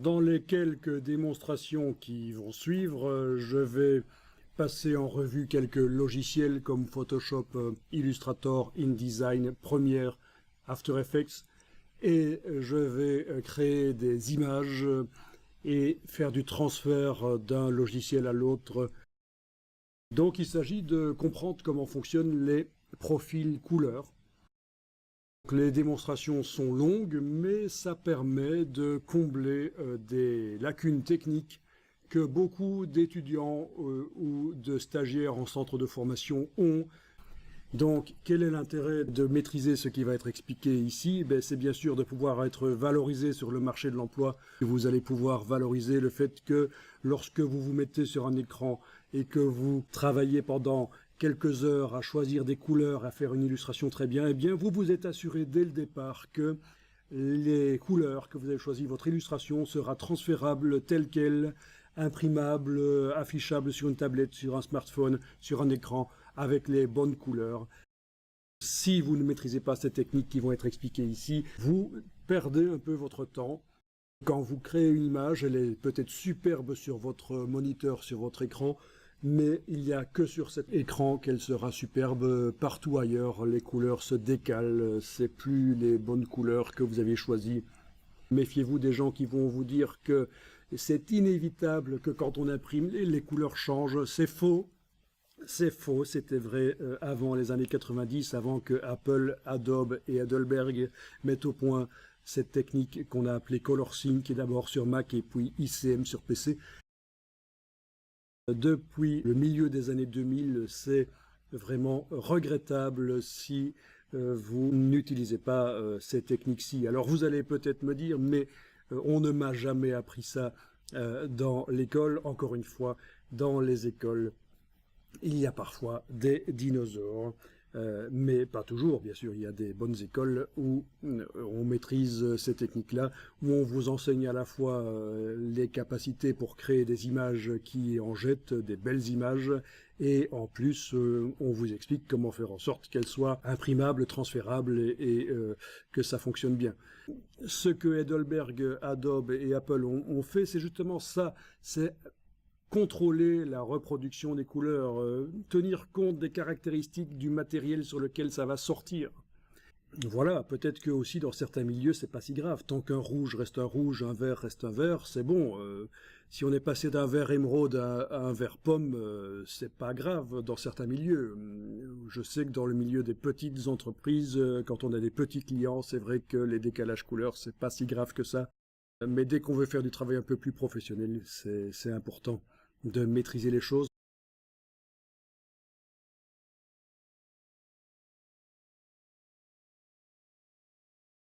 Dans les quelques démonstrations qui vont suivre, je vais passer en revue quelques logiciels comme Photoshop, Illustrator, InDesign, Premiere, After Effects, et je vais créer des images et faire du transfert d'un logiciel à l'autre. Donc il s'agit de comprendre comment fonctionnent les profils couleurs. Les démonstrations sont longues, mais ça permet de combler des lacunes techniques que beaucoup d'étudiants ou de stagiaires en centre de formation ont. Donc, quel est l'intérêt de maîtriser ce qui va être expliqué ici? C'est bien sûr de pouvoir être valorisé sur le marché de l'emploi. Vous allez pouvoir valoriser le fait que lorsque vous vous mettez sur un écran et que vous travaillez pendant quelques heures à choisir des couleurs, à faire une illustration très bien, eh bien vous vous êtes assuré dès le départ que les couleurs que vous avez choisies, votre illustration sera transférable telle qu'elle, imprimable, affichable sur une tablette, sur un smartphone, sur un écran, avec les bonnes couleurs. Si vous ne maîtrisez pas ces techniques qui vont être expliquées ici, vous perdez un peu votre temps. Quand vous créez une image, elle est peut-être superbe sur votre moniteur, sur votre écran, mais il n'y a que sur cet écran qu'elle sera superbe. Partout ailleurs, les couleurs se décalent, c'est plus les bonnes couleurs que vous avez choisies. Méfiez-vous des gens qui vont vous dire que c'est inévitable que quand on imprime, les couleurs changent. C'est faux. C'est faux, c'était vrai avant les années 90, avant que Apple, Adobe et Heidelberg mettent au point cette technique qu'on a appelée Color Sync, d'abord sur Mac et puis ICM sur PC. Depuis le milieu des années 2000, c'est vraiment regrettable si vous n'utilisez pas ces techniques-ci. Alors vous allez peut-être me dire, mais on ne m'a jamais appris ça dans l'école. Encore une fois, dans les écoles, il y a parfois des dinosaures, mais pas toujours, bien sûr. Il y a des bonnes écoles où on maîtrise ces techniques-là, où on vous enseigne à la fois les capacités pour créer des images qui en jettent, des belles images, et en plus, on vous explique comment faire en sorte qu'elles soient imprimables, transférables, et que ça fonctionne bien. Ce que Heidelberg, Adobe et Apple ont fait, c'est justement ça, c'est contrôler la reproduction des couleurs, tenir compte des caractéristiques du matériel sur lequel ça va sortir. Voilà, peut-être que aussi dans certains milieux, c'est pas si grave. Tant qu'un rouge reste un rouge, un vert reste un vert, c'est bon. Si on est passé d'un vert émeraude à un vert pomme, c'est pas grave dans certains milieux. Je sais que dans le milieu des petites entreprises, quand on a des petits clients, c'est vrai que les décalages couleurs, c'est pas si grave que ça. Mais dès qu'on veut faire du travail un peu plus professionnel, c'est important de maîtriser les choses.